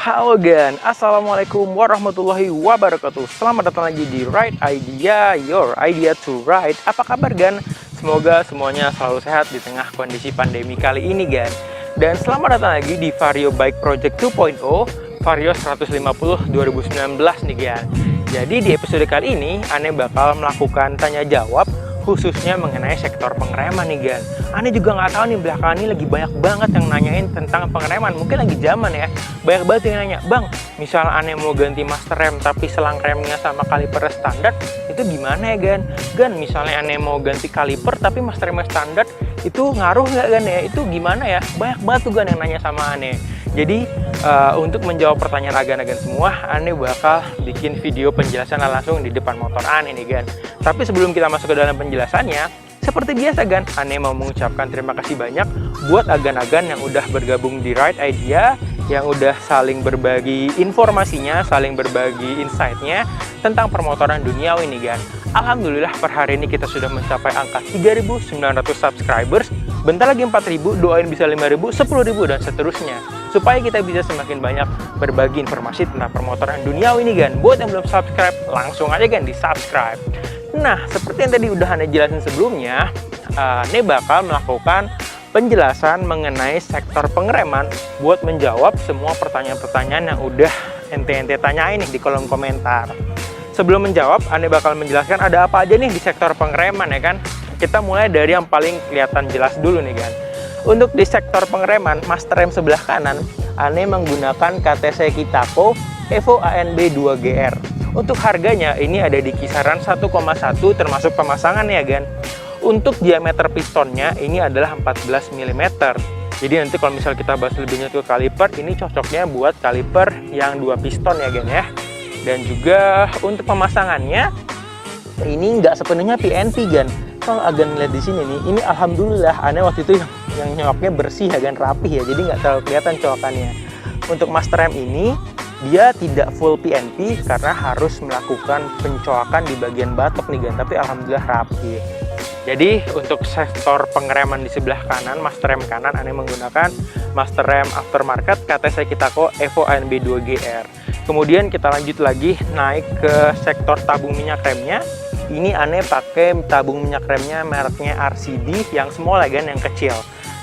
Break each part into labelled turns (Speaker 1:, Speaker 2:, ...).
Speaker 1: Halo Gan, Assalamualaikum warahmatullahi wabarakatuh. Selamat datang lagi di Ride Idea, your idea to ride. Apa kabar Gan? Semoga semuanya selalu sehat di tengah kondisi pandemi kali ini Gan. Dan selamat datang lagi di Vario Bike Project 2.0, Vario 150 2019 nih Gan. Jadi di episode kali ini, Ane bakal melakukan tanya jawab khususnya mengenai sektor pengereman nih Gan. Ane juga nggak tahu nih belakangan ini lagi banyak banget yang nanyain tentang pengereman. Mungkin lagi zaman ya, banyak banget yang nanya, Bang, misal Ane mau ganti master rem tapi selang remnya sama kaliper standar, itu gimana ya Gan? Gan, misalnya Ane mau ganti kaliper tapi master remnya standar, itu ngaruh nggak Gan ya? Itu gimana ya? Banyak banget tuh Gan yang nanya sama Ane. Jadi untuk menjawab pertanyaan agan-agan semua, Ane bakal bikin video penjelasan langsung di depan motor Ane nih Gan. Tapi sebelum kita masuk ke dalam penjelasannya, seperti biasa Gan, Ane mau mengucapkan terima kasih banyak buat agan-agan yang udah bergabung di Ride Idea, yang udah saling berbagi informasinya, saling berbagi insight-nya tentang permotoran duniawi nih Gan. Alhamdulillah per hari ini kita sudah mencapai angka 3.900 subscribers. Bentar lagi 4.000, doain bisa 5.000, 10.000 dan seterusnya. Supaya kita bisa semakin banyak berbagi informasi tentang permotoran duniawi ini Gan. Buat yang belum subscribe, langsung aja Gan di subscribe. Nah, seperti yang tadi udah Ane jelasin sebelumnya, Ane bakal melakukan penjelasan mengenai sektor pengereman buat menjawab semua pertanyaan-pertanyaan yang udah ente tanyain nih di kolom komentar. Sebelum menjawab, Ane bakal menjelaskan ada apa aja nih di sektor pengereman ya kan. Kita mulai dari yang paling kelihatan jelas dulu nih kan. Untuk di sektor pengereman, master rem sebelah kanan, Ane menggunakan KTC Kitako Evo ANB 2GR. Untuk harganya ini ada di kisaran 1,1 termasuk pemasangan ya Gan. Untuk diameter pistonnya ini adalah 14 mm. Jadi nanti kalau misal kita bahas lebih lanjut ke kaliper, ini cocoknya buat kaliper yang 2 piston ya Gan ya. Dan juga untuk pemasangannya ini nggak sepenuhnya PNP Gan. Kalau agan lihat di sini nih, ini alhamdulillah Ane waktu itu yang nyoknya bersih ya Gan, rapih ya, jadi nggak terlalu kelihatan coakannya. Untuk master rem ini dia tidak full PNP karena harus melakukan pencoakan di bagian batok nih Gan, tapi alhamdulillah rapi. Jadi untuk sektor pengereman di sebelah kanan, master rem kanan, Ane menggunakan master rem aftermarket KTC Kitako Evo ANB 2GR. Kemudian kita lanjut lagi naik ke sektor tabung minyak remnya. Ini Ane pakai tabung minyak remnya mereknya RCD yang small ya Gan, yang kecil.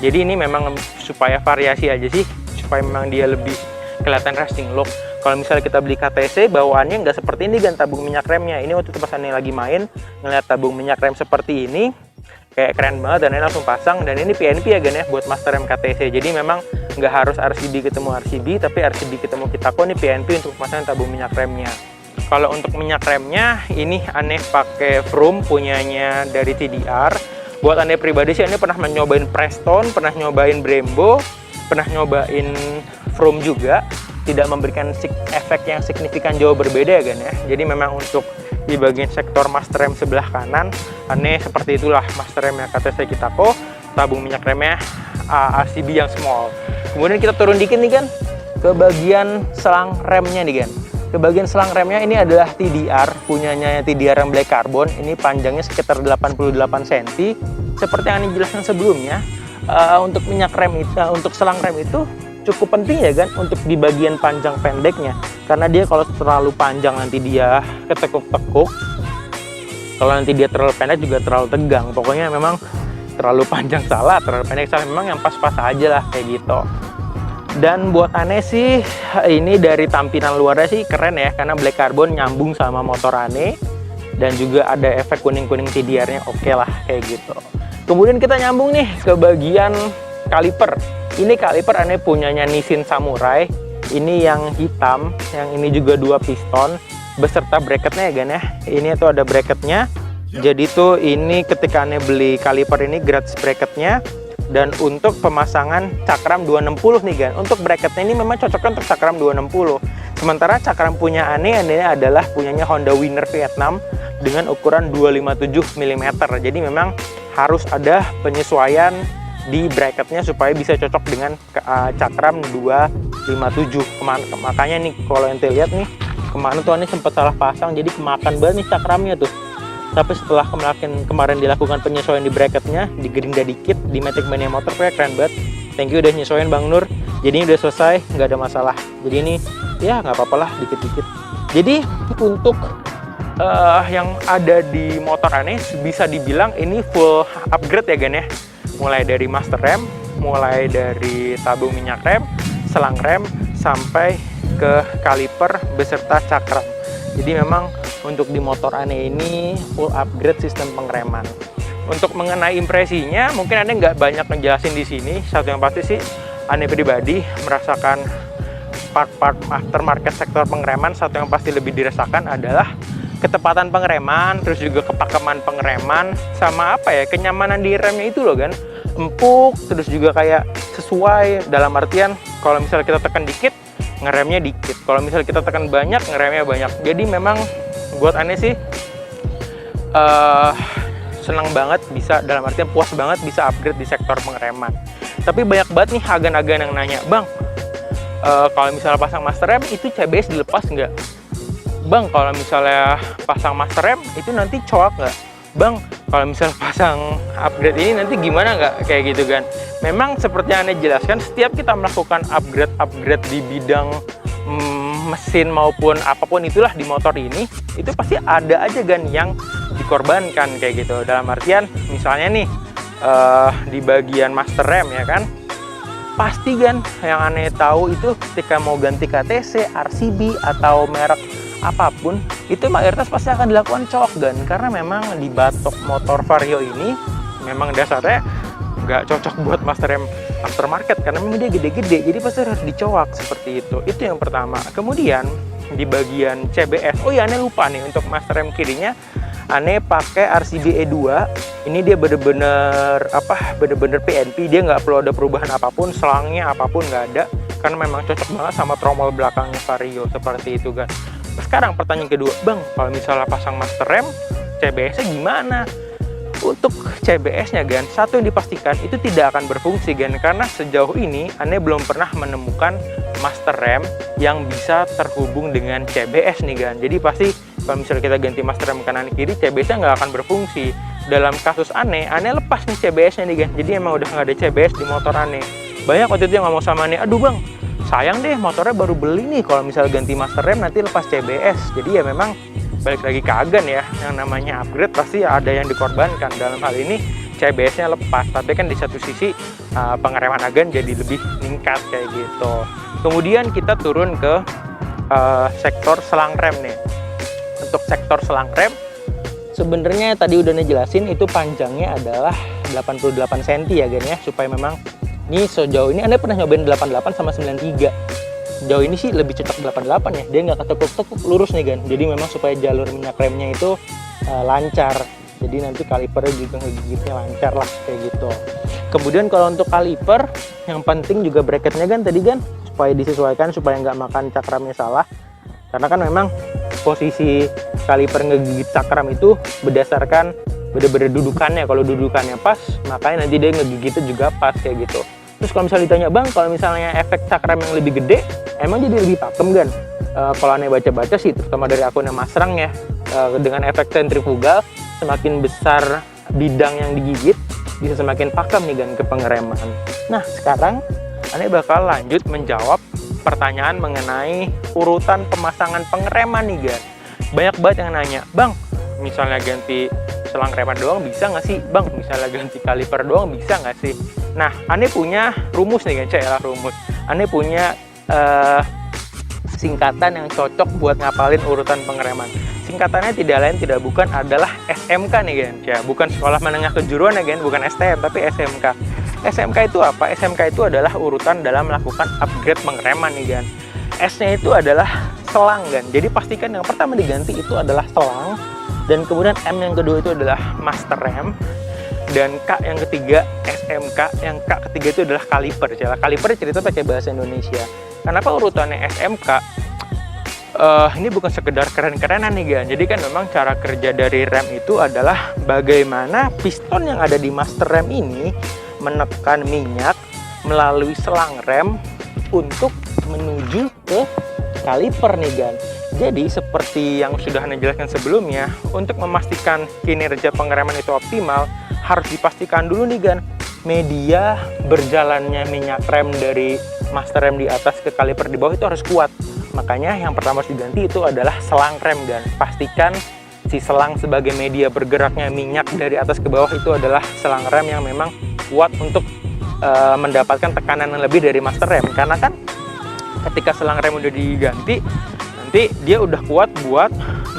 Speaker 1: Jadi ini memang supaya variasi aja sih, supaya memang dia lebih kelihatan racing look. Kalau misalnya kita beli KTC, bawaannya nggak seperti ini Gan tabung minyak remnya. Ini waktu itu pas Ane lagi main, ngeliat tabung minyak rem seperti ini, kayak keren banget dan Ane langsung pasang. Dan ini PNP ya Gan ya, buat master rem KTC. Jadi memang nggak harus RCD ketemu RCD, tapi RCD ketemu Kitako, ini PNP untuk pemasangan tabung minyak remnya. Kalau untuk minyak remnya, ini Ane pakai Vroom punyanya dari TDR. Buat Ane pribadi sih, Ane pernah nyobain Preston, pernah nyobain Brembo, pernah nyobain Vroom juga. Tidak memberikan efek yang signifikan jauh berbeda ya Gan ya. Jadi memang untuk di bagian sektor master rem sebelah kanan, Ane seperti itulah master remnya KTC Kitako, tabung minyak remnya RCB yang small. Kemudian kita turun dikit nih Gan, ke bagian selang remnya nih Gan. Ke bagian selang remnya ini adalah TDR, punyanya TDR yang black carbon. Ini panjangnya sekitar 88 cm. Seperti yang Ane jelaskan sebelumnya, untuk minyak rem itu, untuk selang rem itu cukup penting ya Gan untuk di bagian panjang pendeknya. Karena dia kalau terlalu panjang nanti dia ketekuk-tekuk. Kalau nanti dia terlalu pendek juga terlalu tegang. Pokoknya memang terlalu panjang salah, terlalu pendek salah. Memang yang pas-pas aja lah kayak gitu. Dan buat Ane sih, ini dari tampilan luarnya sih keren ya, karena black carbon nyambung sama motor Ane. Dan juga ada efek kuning-kuning TDR-nya oke lah, kayak gitu. Kemudian kita nyambung nih ke bagian kaliper. Ini kaliper Ane punyanya Nissin Samurai. Ini yang hitam, yang ini juga 2 piston, beserta bracketnya ya Gan ya. Ini tuh ada bracketnya. Jadi tuh ini ketika Ane beli kaliper ini gratis bracketnya. Dan untuk pemasangan cakram 260 nih Gan. Untuk bracketnya ini memang cocoknya untuk cakram 260. Sementara cakram punya Ane adalah punyanya Honda Winner Vietnam dengan ukuran 257 mm. Jadi memang harus ada penyesuaian di bracketnya supaya bisa cocok dengan cakram 257. Makanya nih kalau ente lihat nih, kemarin tuh Ane sempat salah pasang, jadi kemakan banget nih cakramnya tuh. Tapi setelah kemarin dilakukan penyesuaian di bracketnya, digerinda dikit di Matic Mania Motor, kayak keren banget. Thank you udah nyesuaiin Bang Nur. Jadi ini udah selesai, nggak ada masalah. Jadi ini ya nggak apa-apa lah, dikit-dikit. Jadi untuk yang ada di motor Ane bisa dibilang ini full upgrade ya Gan ya. Mulai dari master rem, mulai dari tabung minyak rem, selang rem, sampai ke kaliper beserta cakram. Jadi memang untuk di motor Ane ini full upgrade sistem pengereman. Untuk mengenai impresinya, mungkin Ane nggak banyak ngejelasin di sini. Satu yang pasti sih, Ane pribadi merasakan part-part aftermarket sektor pengereman. Satu yang pasti lebih dirasakan adalah ketepatan pengereman, terus juga kepakeman pengereman, sama apa ya, kenyamanan di remnya itu loh kan, empuk, terus juga kayak sesuai, dalam artian kalau misalnya kita tekan dikit, ngeremnya dikit, kalau misalnya kita tekan banyak, ngeremnya banyak. Jadi memang buat Ane sih senang banget bisa, dalam artian puas banget bisa upgrade di sektor pengereman. Tapi banyak banget nih agan-agan yang nanya, Bang, kalau misalnya pasang master rem itu CBS dilepas nggak? Bang, kalau misalnya pasang master rem itu nanti coak nggak? Bang, kalau misalnya pasang upgrade ini nanti gimana nggak? Kayak gitu kan. Memang seperti yang Anda jelaskan, setiap kita melakukan upgrade di bidang mesin maupun apapun itulah di motor ini, itu pasti ada aja kan yang dikorbankan kayak gitu. Dalam artian misalnya nih di bagian master rem ya kan, pasti kan yang Ane tahu itu ketika mau ganti KTC, RCB atau merek apapun itu mayoritas pasti akan dilakukan coak gan, karena memang di batok motor Vario ini memang dasarnya nggak cocok buat master rem aftermarket karena memang dia gede-gede, jadi pasti harus dicoak seperti itu. Itu yang pertama. Kemudian di bagian CBS, oh ya Ane lupa nih, untuk master rem kirinya Ane pakai RCB E2. Ini dia bener-bener PNP, dia nggak perlu ada perubahan apapun, selangnya apapun nggak ada, karena memang cocok banget sama tromol belakangnya Vario seperti itu kan. Sekarang pertanyaan kedua, Bang, kalau misalnya pasang master rem, CBS-nya gimana? Untuk CBS-nya Gan, satu yang dipastikan itu tidak akan berfungsi Gan, karena sejauh ini Ane belum pernah menemukan master rem yang bisa terhubung dengan CBS nih Gan. Jadi pasti kalau misalnya kita ganti master rem kanan kiri, CBS-nya nggak akan berfungsi. Dalam kasus Ane lepas nih CBS-nya nih Gan, jadi emang udah nggak ada CBS di motor Ane. Banyak waktu itu yang ngomong sama Ane, aduh Bang, sayang deh motornya baru beli nih, kalau misalnya ganti master rem nanti lepas CBS. Jadi ya memang balik lagi ke agan ya, yang namanya upgrade pasti ada yang dikorbankan. Dalam hal ini CBS-nya lepas, tapi kan di satu sisi pengereman agan jadi lebih meningkat kayak gitu. Kemudian kita turun ke sektor selang rem nih. Untuk sektor selang rem sebenarnya tadi udah ngejelasin itu panjangnya adalah 88 cm ya Gan ya, supaya memang ini sejauh ini Anda pernah nyobain 88 sama 93. Sejauh ini sih lebih cocok 88 ya. Dia nggak ketekuk-tekuk, lurus nih Gan. Jadi memang supaya jalur minyak remnya itu lancar. Jadi nanti kalipernya juga ngegigitnya lancar lah kayak gitu. Kemudian kalau untuk kaliper, yang penting juga bracketnya Gan tadi Gan, supaya disesuaikan supaya nggak makan cakramnya salah. Karena kan memang posisi kaliper ngegigit cakram itu berdasarkan bener-bener dudukannya. Kalau dudukannya pas, makanya nanti dia ngegigitnya juga pas kayak gitu. Terus kalau misalnya ditanya, Bang, kalau misalnya efek cakram yang lebih gede, emang jadi lebih pakem Gan? Kalau Ane baca-baca sih, terutama dari akunnya Mas Rang ya, dengan efek sentrifugal, semakin besar bidang yang digigit, bisa semakin pakem nih Gan ke pengereman. Nah, sekarang Ane bakal lanjut menjawab pertanyaan mengenai urutan pemasangan pengereman nih Gan. Banyak banget yang nanya, Bang, misalnya ganti selang reman doang bisa nggak sih? Bang, misalnya ganti kaliper doang bisa nggak sih? Nah, Ane punya rumus nih Gan, rumus. Ane punya singkatan yang cocok buat ngapalin urutan pengereman. Singkatannya tidak lain tidak bukan adalah SMK nih Gan. Ya, bukan sekolah menengah kejuruan ya Gan, bukan STM tapi SMK. SMK itu apa? SMK itu adalah urutan dalam melakukan upgrade pengereman nih Gan. S-nya itu adalah selang Gan. Jadi pastikan yang pertama diganti itu adalah selang, dan kemudian M yang kedua itu adalah master rem, dan K yang ketiga SMK, yang K ketiga itu adalah kaliper. Kaliper cerita pakai bahasa Indonesia. Kenapa urutannya SMK? Ini bukan sekedar keren-kerenan nih Gan. Jadi kan memang cara kerja dari rem itu adalah bagaimana piston yang ada di master rem ini menekan minyak melalui selang rem untuk menuju ke kaliper nih Gan. Jadi seperti yang sudah Anda jelaskan sebelumnya, untuk memastikan kinerja pengereman itu optimal, harus dipastikan dulu nih Gan, media berjalannya minyak rem dari master rem di atas ke kaliper di bawah itu harus kuat. Makanya yang pertama harus diganti itu adalah selang rem, dan pastikan si selang sebagai media bergeraknya minyak dari atas ke bawah itu adalah selang rem yang memang kuat untuk mendapatkan tekanan yang lebih dari master rem. Karena kan ketika selang rem udah diganti, nanti dia udah kuat buat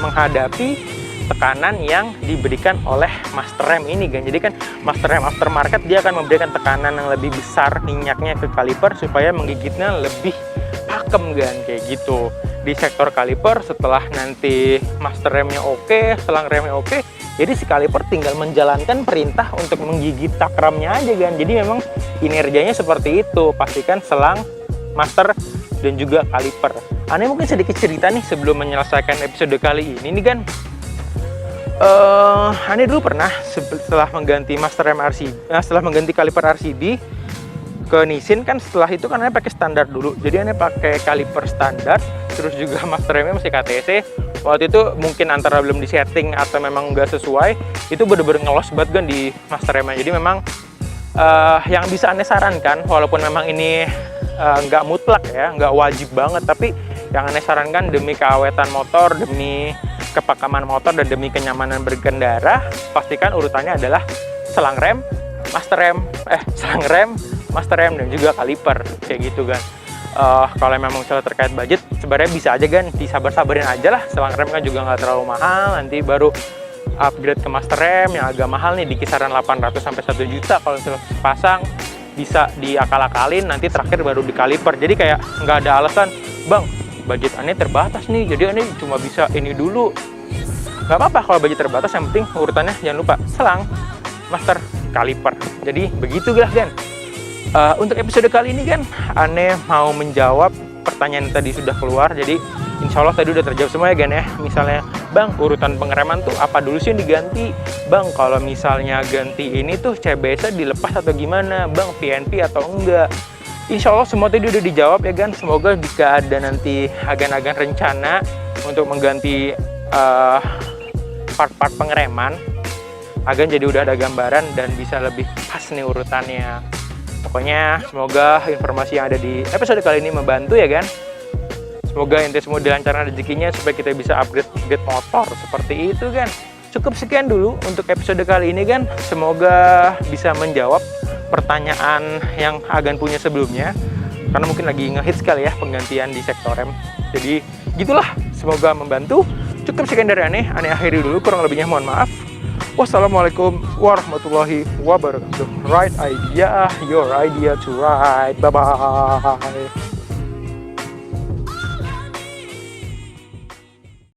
Speaker 1: menghadapi tekanan yang diberikan oleh master rem ini kan. Jadi kan master rem aftermarket dia akan memberikan tekanan yang lebih besar minyaknya ke kaliper supaya menggigitnya lebih pakem kan, kayak gitu. Di sektor kaliper setelah nanti master remnya oke, selang remnya oke, jadi si kaliper tinggal menjalankan perintah untuk menggigit cakramnya aja kan. Jadi memang kinerjanya seperti itu. Pastikan selang, master, dan juga kaliper. Aneh mungkin sedikit cerita nih sebelum menyelesaikan episode kali ini nih kan. Aneh dulu pernah setelah mengganti master rem RCB, setelah mengganti kaliper RCB ke Nissin kan, setelah itu kan Aneh pakai standar dulu. Jadi Aneh pakai kaliper standar, terus juga master remnya masih KTC. Waktu itu mungkin antara belum disetting atau memang nggak sesuai, itu bener-bener ngelos banget kan di master remnya. Jadi memang yang bisa Aneh sarankan, walaupun memang ini nggak mutlak ya, nggak wajib banget, tapi yang Aneh sarankan demi keawetan motor, demi kepakaman motor, dan demi kenyamanan berkendara, pastikan urutannya adalah selang rem, master rem, selang rem, master rem, dan juga kaliper, kayak gitu kan. Kalau memang misalnya terkait budget, sebenarnya bisa aja kan, disabar-sabarin aja lah. Selang rem kan juga nggak terlalu mahal, nanti baru upgrade ke master rem yang agak mahal nih, di kisaran 800 sampai 1 juta kalau misalnya pasang. Bisa diakal-akalin, nanti terakhir baru di kaliper. Jadi kayak nggak ada alasan, bang, budget Aneh terbatas nih, jadi Aneh cuma bisa ini dulu. Nggak apa-apa kalau budget terbatas, yang penting urutannya jangan lupa selang, master, kaliper. Jadi begitu lah kan. Untuk episode kali ini kan Aneh mau menjawab pertanyaan yang tadi sudah keluar. Jadi insya Allah tadi udah terjawab semua ya Gan ya. Misalnya, bang, urutan pengereman tuh apa dulu sih yang diganti? Bang, kalau misalnya ganti ini tuh CBS-nya dilepas atau gimana? Bang, PNP atau enggak? Insya Allah semua tadi udah dijawab ya Gan. Semoga jika ada nanti agan-agan rencana untuk mengganti part-part pengereman, Agan jadi udah ada gambaran dan bisa lebih pas nih urutannya. Pokoknya semoga informasi yang ada di episode kali ini membantu ya kan. Semoga ente semua dilancarkan rezekinya supaya kita bisa upgrade motor seperti itu kan. Cukup sekian dulu untuk episode kali ini kan. Semoga bisa menjawab pertanyaan yang Agan punya sebelumnya, karena mungkin lagi ngehits sekali ya penggantian di sektor rem. Jadi gitulah, semoga membantu. Cukup sekian dari Aneh akhiri dulu, kurang lebihnya mohon maaf. Wassalamualaikum warahmatullahi wabarakatuh. Right idea, your idea to ride. Bye-bye.